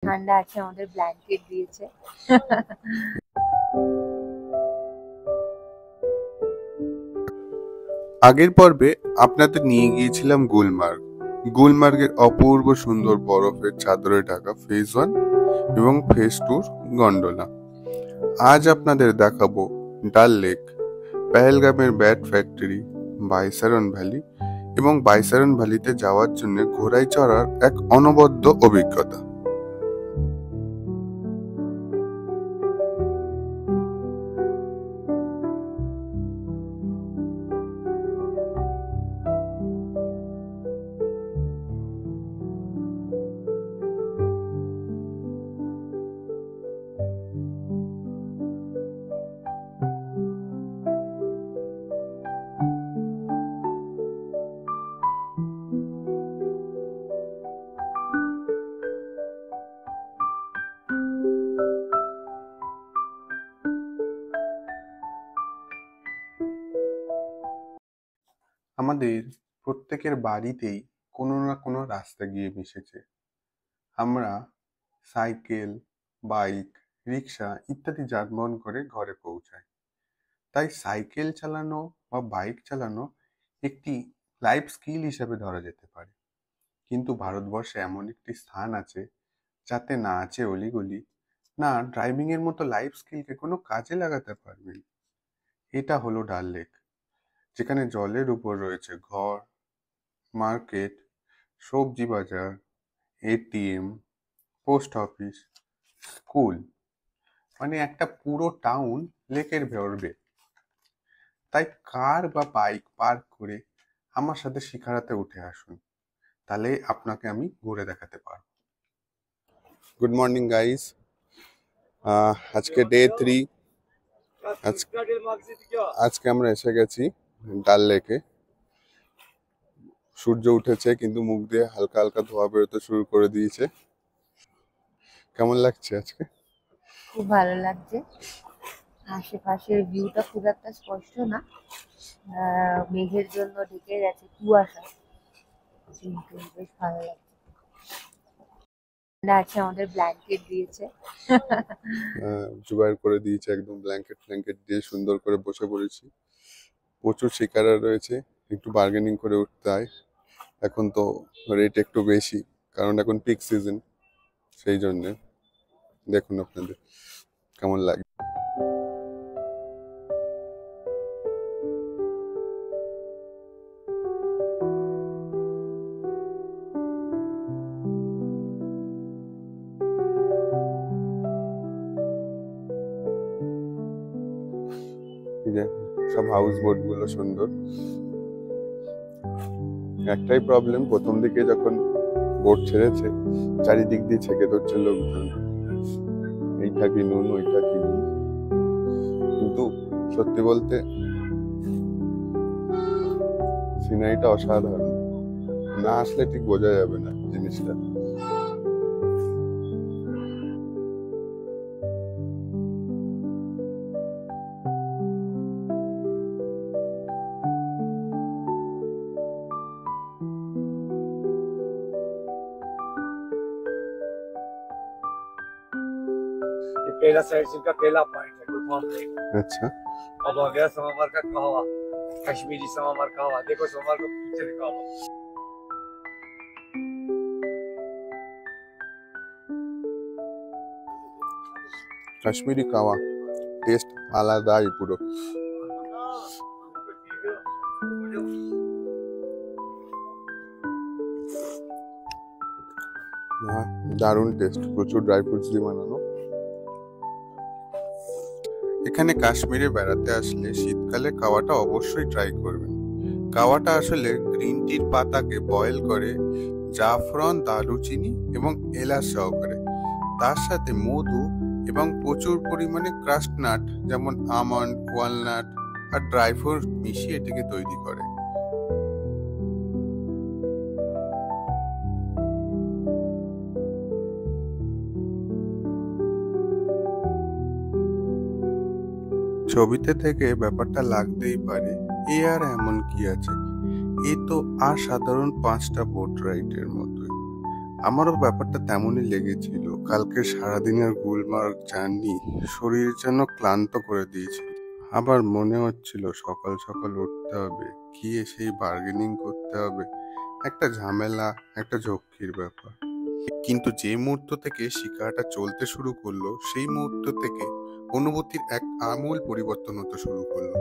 ঠান্ডা আছে, আমাদের ব্ল্যাঙ্কেট দিয়েছে। আগের পর্বে আপনাদের নিয়ে গিয়েছিলাম গুলমার্গ। গুলমার্গের অপূর্ব সুন্দর বরফের চাদরে ঢাকা ফেজ 1 এবং ফেজ 2 গন্ডোলা। আজ আপনাদের দেখাবো ডাল লেক, পেহেলগামের ব্যাট ফ্যাক্টরি, বাইসারন ভ্যালি এবং বাইসারন ভ্যালিতে যাওয়ার জন্য ঘোড়ায় চড়ার এক অনবদ্য অভিজ্ঞতা। আমাদের প্রত্যেকের বাড়িতেই কোনো না কোনো রাস্তা গিয়ে মিশেছে। আমরা সাইকেল, বাইক, রিক্সা ইত্যাদি যানবাহন করে ঘরে পৌঁছাই। তাই সাইকেল চালানো বা বাইক চালানো একটি লাইফ স্কিল হিসেবে ধরা যেতে পারে। কিন্তু ভারতবর্ষে এমন একটি স্থান আছে যাতে না আছে অলিগলি, না ড্রাইভিং এর মতো লাইফ স্কিলকে কোনো কাজে লাগাতে পারবেন। এটা হলো ডাল লেক, যেখানে জলের উপর রয়েছে ঘর, মার্কেট, সবজি বাজার, এটিএম, পোস্ট অফিস, স্কুল, মানে একটা পুরো টাউন লেকের ভেতরে। তাই কার বা বাইক পার্ক করে আমার সাথে শিকারাতে উঠে আসুন, তাহলে আপনাকে আমি ঘুরে দেখাতে পারবো। গুড মর্নিং গাইস, আজকে ডে 3। আজকে আমরা এসে গেছি ডাল লেকে। সূর্য উঠেছে কিন্তু মুখ দিয়ে হালকা হালকা ধোয়া বেরোতে শুরু করে দিয়েছে। কেমন লাগছে আজকে? খুব ভালো লাগছে। আশেপাশের ভিউটা খুব একটা স্পষ্ট না, মেঘের জন্য ঢেকে গেছে কুয়াশা, কিন্তু বেশ ভালো লাগছে। ঠান্ডা আছে, আমাদের ব্ল্যাঙ্কেট দিয়েছে। জোগাড় করে দিয়েছে, একদম ব্ল্যাঙ্কেট দিয়ে সুন্দর করে বসে পড়েছি। প্রচুর শিকারা রয়েছে, একটু বার্গেনিং করে উঠতে হয়। এখন তো রেট একটু বেশি, কারণ এখন পিক সিজন, সেই জন্যে। দেখুন আপনাদের কেমন লাগে। এই যে সব হাউস বোট গুলো সুন্দর। একটাই প্রবলেম, প্রথম দিকে যখন বোট ছেড়েছে চারিদিক দিয়ে ছেকে ধরছে লোকজন, এইটা কিনুন ওইটা কিনুন। কিন্তু সত্যি বলতে সিনারিটা অসাধারণ, না আসলে ঠিক বোঝা যাবে না জিনিসটা। ये पहला साइड का पहला पॉइंट है गुलफाम लेक। अच्छा, अब आ गया समर का कहवा, कश्मीरी समर कहवा। देखो समर को पीछे दिखाओ। কাশ্মীরি কাওয়া টেস্ট আলাদাই পুরো। দারুণ টেস্ট, প্রচুর ড্রাই ফ্রুটস দিয়ে বানানো। এখানে কাশ্মীরে বেড়াতে আসলে শীতকালে কাওয়াটা অবশ্যই ট্রাই করবেন। কাওয়াটা আসলে গ্রিন টির পাতাকে বয়েল করে জাফরান, দারুচিনি এবং এলাচ সহকারে, তার সাথে মধু এবং প্রচুর পরিমাণে ক্রাস্ট নাট যেমন আমন্ড, ওয়ালনাট আর ড্রাই ফ্রুট মিশিয়ে এটাকে তৈরি করে। ছবিতে থেকে ব্যাপারটা লাগতেই পারে এ আর এমন কি আছে, এ তো আর সাধারণ 5টা বোট রাইডের মতোই। আমারও ব্যাপারটা তেমনই লেগেছিল। কালকে সারাদিনের গুলমার্গ জার্নি শরীর যেন ক্লান্ত করে দিয়েছিল। আবার মনে হচ্ছিল সকাল সকাল উঠতে হবে, গিয়ে সেই বার্গেনিং করতে হবে, একটা ঝামেলা, একটা ঝক্কির ব্যাপার। কিন্তু যে মুহূর্ত থেকে শিকারটা চলতে শুরু করলো, সেই মুহূর্ত থেকে অনুভূতির এক আমূল পরিবর্তন হতে শুরু করলো।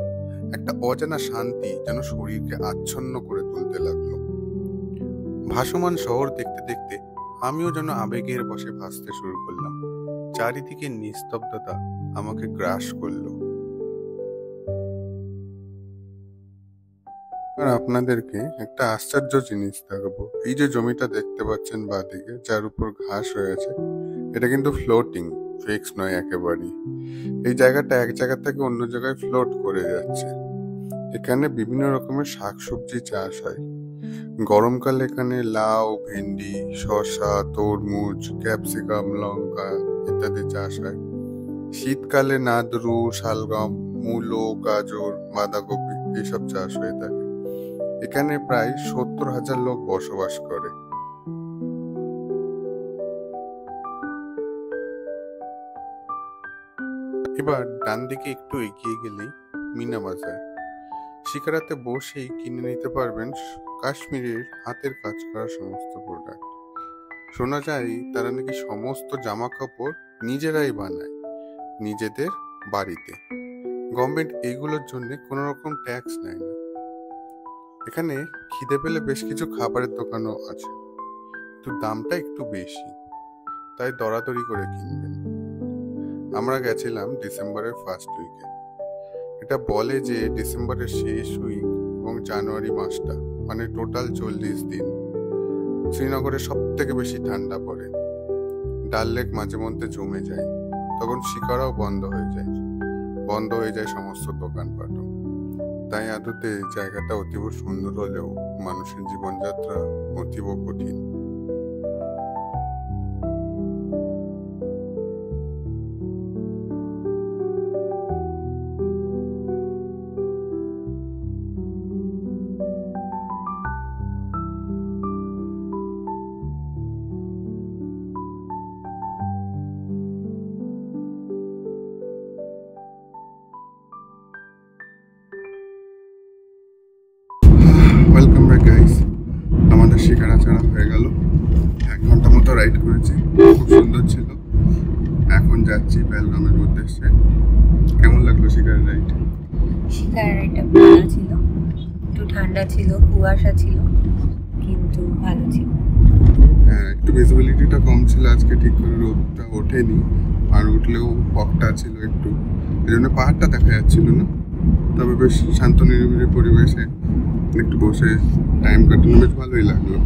একটা অজানা শান্তি যেন শরীরকে আচ্ছন্ন করে তুলতে লাগলো। ভাসমান শহর দেখতে দেখতে আমিও যেন আবেগের বশে ভাসতে শুরু করলাম। চারিদিকে নিস্তব্ধতা আমাকে গ্রাস করলো। আর আপনাদেরকে একটা আশ্চর্য জিনিস দেখাবো। এই যে জমিটা দেখতে পাচ্ছেন বাঁদিকে, যার উপর ঘাস হয়েছে, এটা কিন্তু ফ্লোটিং, ফিক্স নয় একেবারেই। এই জায়গাটা এক জায়গা থেকে অন্য জায়গায় ফ্লোট করে যাচ্ছে। এখানে বিভিন্ন রকমের শাকসবজি চাষ হয়। গরমকালে এখানে লাউ, ভেন্ডি, শসা, তরমুজ, ক্যাপসিকাম, লঙ্কা ইত্যাদি চাষ হয়। শীতকালে নাদরু, শালগম, মূলো, গাজর, বাঁধাকপি এইসব চাষ হয়ে থাকে। এখানে প্রায় 70,000 লোক বসবাস করে। এবার ডান দিকে একটু এগিয়ে গেলেই মিনা বাজার। শিকারাতে বসেই কিনে নিতে পারবেন কাশ্মীরের হাতের কাজ করা সমস্ত প্রোডাক্ট। শোনা যায় তারা নাকি সমস্ত জামা কাপড় নিজেরাই বানায়, নিজেদের বাড়িতে। গভর্নমেন্ট এইগুলোর জন্য কোনো রকম ট্যাক্স নেয় না। এখানে খিদে পেলে বেশ কিছু খাবারের দোকানও আছে, কিন্তু দামটা একটু বেশি, তাই দরাদরি করে কিনবেন। আমরা গেছিলাম ডিসেম্বরের ফার্স্ট উইকে। এটা বলে যে ডিসেম্বরের শেষ উইক এবং জানুয়ারি মাসটা, মানে টোটাল 40 দিন, শ্রীনগরে সব থেকে বেশি ঠান্ডা পড়ে। ডাল লেক মাঝে মধ্যে জমে যায়, তখন শিকারাও বন্ধ হয়ে যায় সমস্ত দোকানপাটও। তাই আদতে জায়গাটা অতীব সুন্দর হলেও মানুষের জীবনযাত্রা অতীব কঠিন। Welcome back guys. আমাদের শিকারা ছাড়া হয়ে গেল, 1 ঘন্টা মতো রাইড করেছি, খুব সুন্দর ছিল। এখন যাচ্ছি পেহেলগামের উদ্দেশ্যে। কেমন লাগলো শিকারা রাইড? শিকার রাইডটা ভালো ছিল, একটু ঠান্ডা ছিল, কুয়াশা ছিল, কিন্তু ভালো ছিল। হ্যাঁ, একটু ভিজিবিলিটিটা কম ছিল আজকে, ঠিক করে রোদটা ওঠেনি, আর উঠলেও ফগটা ছিল একটু, এই জন্য পাহাড়টা দেখা যাচ্ছিল না। তবে বেশ শান্ত নিরিবিলি পরিবেশে একটু বসে টাইম কাটানো বেশ ভালোই লাগলো।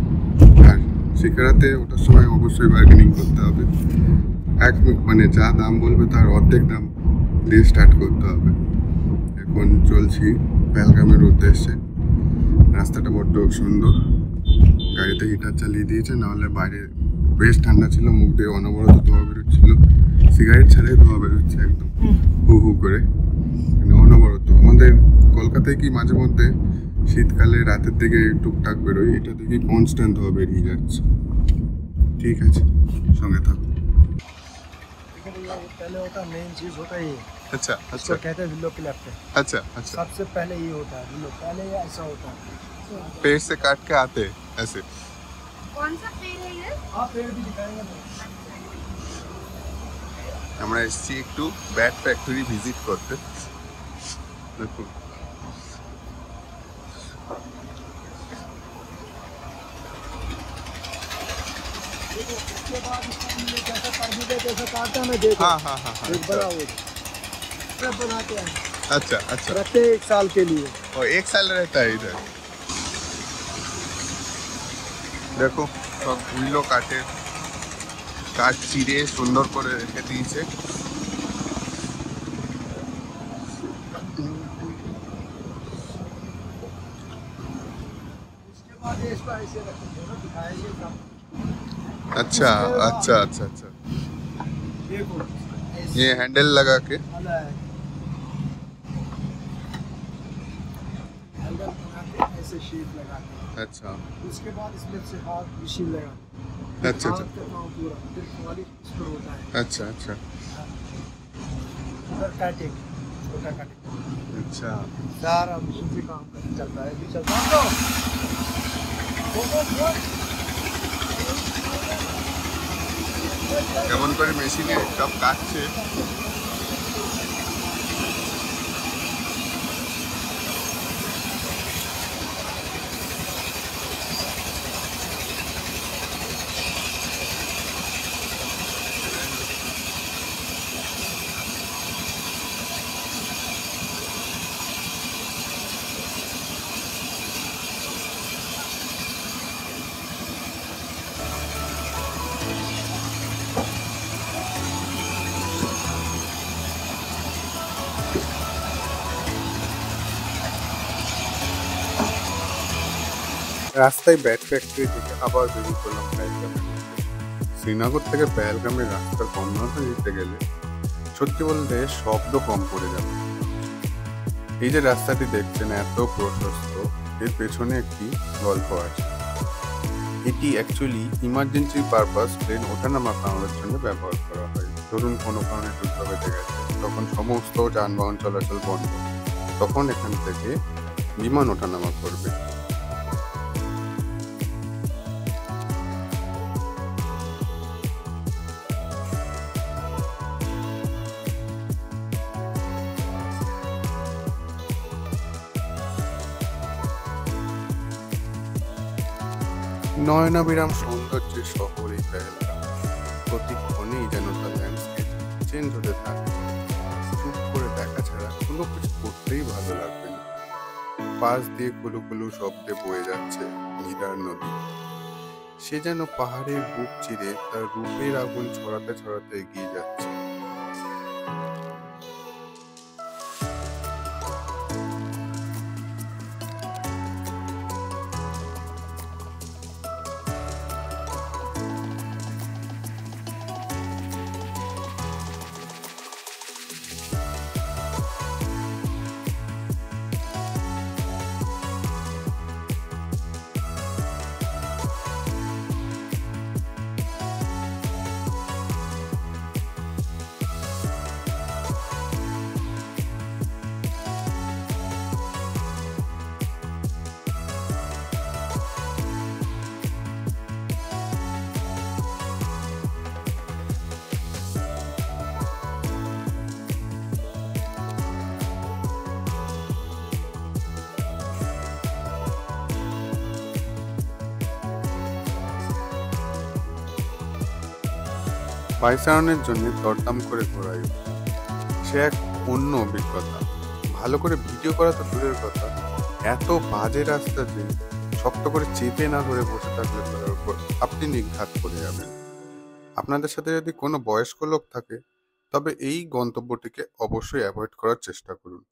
আর শিকারাতে ওঠার সময় অবশ্যই বার্গেনিং করতে হবে। মানে যা দাম বলবে তার অর্ধেক দাম দিয়ে স্টার্ট করতে হবে। এখন চলছি পেহেলগামের উদ্দেশ্যে। রাস্তাটা বড্ড সুন্দর, গাড়িতে হিটার চালিয়ে দিয়েছে, নাহলে বাইরে বেশ ঠান্ডা ছিল, মুখ দিয়ে অনবরত ধোয়া বেরোচ্ছিল। সিগারেট ছাড়াই ধোয়া বেরোচ্ছে একদম হু হু করে, মানে অনবরত। আমাদের কলকাতায় কি মাঝে মধ্যে শীতকালে রাতের দিকে টুকটাক বেরোয়, এটা দেখি কনস্ট্যান্ট ধোয়া বেরিয়ে যাচ্ছে। ঠিক আছে, সঙ্গে থাকুন। पहले होता मेन चीज होता है ये, अच्छा इसको कहते हैं विलो क्लिप। अच्छा अच्छा, सबसे पहले ये होता है विलो, पहले ये ऐसा होता है। पेड़ से काट के आते हैं ऐसे। कौन सा पेड़ है ये? हाँ पेड़ भी दिखाएंगे। আমরা এসেছি একটু ব্যাট ফ্যাক্টরি ভিজিট করতে। দেখুন उसके बाद इसको जैसा तरबूज जैसा काटते हैं ना, देखो हाँ हाँ हाँ हाँ, एक बड़ा वो सब बनाते हैं, अच्छा अच्छा, रखते हैं 1 साल के लिए। और 1 साल रहता है इधर। দেখো সব উইলো কাটে, কাঠ চিরে সুন্দর করে রেখে দিয়েছে। उसके बाद ये इसको ऐसे रखेंगे ना, दिखाएंगे सब। अच्छा अच्छा अच्छा अच्छा, देखो ये हैंडल लगा के। वाला है, हैंडल बना के ऐसे शेप लगाते हैं। अच्छा, उसके बाद इसमें से हाथ मशीन लगाते हैं। अच्छा अच्छा गाँव का गाँव पूरा फिर 44 स्टोर होता है अच्छा अच्छा उधर काटे छोटा काटे अच्छा सारा उसी काम का चलता है अभी चलता है तो কেমন করে মেশিনে সব কাটছে রাস্তায় ব্যাট ফ্যাক্টরি থেকে আবার বেরিয়ে পড়লাম পেহেলগামের উদ্দেশ্যে। শ্রীনগর থেকে পেহেলগামের রাস্তার বর্ণনা দিতে গেলে সত্যি বলতে শব্দ কম পড়ে যাবে। এই যে রাস্তাটি দেখছেন এত প্রশস্ত, এর পেছনে একটি গল্প আছে। এটি অ্যাকচুয়ালি ইমার্জেন্সি পারপাস প্লেন ওঠানামা করানোর জন্য ব্যবহার করা হয়। ধরুন কোনো কারণে যুদ্ধ বেঁধে গেছে, তখন সমস্ত যানবাহন চলাচল বন্ধ, তখন এখান থেকে বিমান ওঠানামা করবে। নয়নাবিরাম সৌন্দর্যের শহর এই পেহেলগাম। প্রতিক্ষণেই যেন তার ল্যান্ডস্কেপ চেঞ্জ হতে থাকে। চুপ করে দেখা ছাড়া কোনো কিছু করতেই ভালো লাগবে না। পাশ দিয়ে কুলু কুলু শব্দে বয়ে যাচ্ছে মীরার নদী। সে যেন পাহাড়ের বুক চিরে তার রূপের আগুন ছড়াতে ছড়াতে এগিয়ে যাচ্ছে। বাইসারনের জন্য দরদাম করে ঘোরাই সে এক অন্য অভিজ্ঞতা। ভালো করে ভিডিও করা তো দূরের কথা, এত বাজে রাস্তা যে শক্ত করে চেপে না ধরে বসে থাকলে তার উপর আপনি নিঘাত করে যাবেন। আপনাদের সাথে যদি কোনো বয়স্ক লোক থাকে তবে এই গন্তব্যটিকে অবশ্যই অ্যাভয়েড করার চেষ্টা করুন।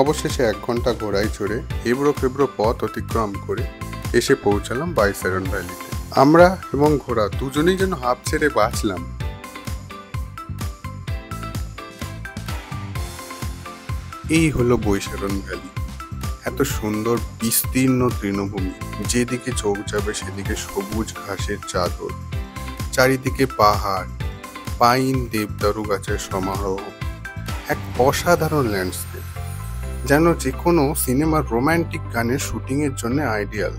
অবশেষে 1 ঘন্টা ঘোড়ায় চড়ে এবড়ো খেবড়ো পথ অতিক্রম করে এসে পৌঁছালাম বাইসারন ভ্যালিতে। আমরা এবং ঘোড়া দুজনেই যেন হাঁপ ছেড়ে বাঁচলাম। এই হলো বৈশারণ ভ্যালি। এত সুন্দর বিস্তীর্ণ তৃণভূমি, যেদিকে চোখ যাবে সেদিকে সবুজ ঘাসের চাদর, চারিদিকে পাহাড়, পাইন দেবদারু গাছের সমারোহ, এক অসাধারণ ল্যান্ডস্কেপ, যেন যে কোনো সিনেমার রোমান্টিক গানের শুটিং এর জন্য আইডিয়াল।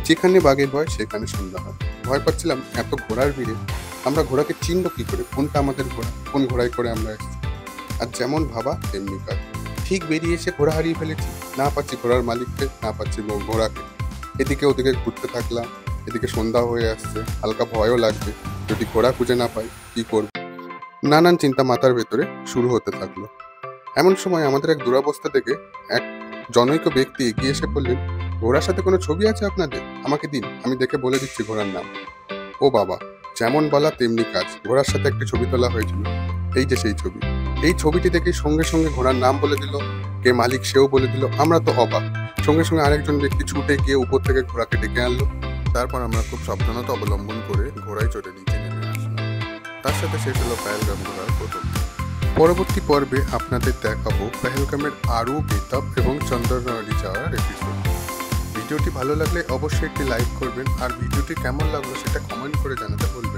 যেখানে বাঘের ভয় সেখানে সন্ধ্যা হয়। ভয় পাচ্ছিলাম এত ঘোড়ার ভিড়ে আমরা ঘোড়াকে চিনব কি করে, কোনটা আমাদের ঘোড়া, কোন ঘোড়ায় করে আমরা এসেছি। আর যেমন ভাবা তেমনি কাজ, ঠিক বেরিয়ে এসে ঘোড়া হারিয়ে ফেলেছি। না পাচ্ছি ঘোড়ার মালিককে, না পাচ্ছি ঘোড়াকে। এদিকে ওদিকে ঘুরতে থাকলাম, এদিকে সন্ধ্যা হয়ে আসছে, হালকা ভয়ও লাগবে, যদি ঘোড়া খুঁজে না পাই কি করব। নানান চিন্তা মাথার ভেতরে শুরু হতে থাকলো। এমন সময় আমাদের এক দুরবস্থা দেখে এক জনৈক ব্যক্তি এগিয়ে এসে বললেন, ঘোড়ার সাথে কোনো ছবি আছে আপনাদের? আমাকে দিন, আমি দেখে বলে দিচ্ছি ঘোড়ার নাম। ও বাবা, যেমন বলা তেমনি কাজ, ঘোড়ার সাথে একটি ছবি তোলা হয়েছিল। এই যে সেই ছবি। এই ছবিটি দেখে সঙ্গে সঙ্গে ঘোড়ার নাম বলে দিল, কে মালিক সেও বলে দিল। আমরা তো অবাক। সঙ্গে সঙ্গে আরেকজন ব্যক্তি ছুটে গিয়ে উপর থেকে ঘোড়াকে ডেকে আনলো। তারপর আমরা খুব সাবধানতা অবলম্বন করে ঘোড়ায় চড়ে নিচে নেমে আসলাম। তার সাথে শেষ হলো পেহেলগাম ঘোরার প্রথম। পরবর্তী পর্বে আপনাদের দেখাবো পেহেলগামের আরও বেতাব এবং চন্দ্রনাড়ি যাওয়ার এপিসোড। ভিডিওটি ভালো লাগলে অবশ্যই একটি লাইক করবেন, আর ভিডিওটি কেমন লাগলো সেটা কমেন্ট করে জানাতে বলবেন।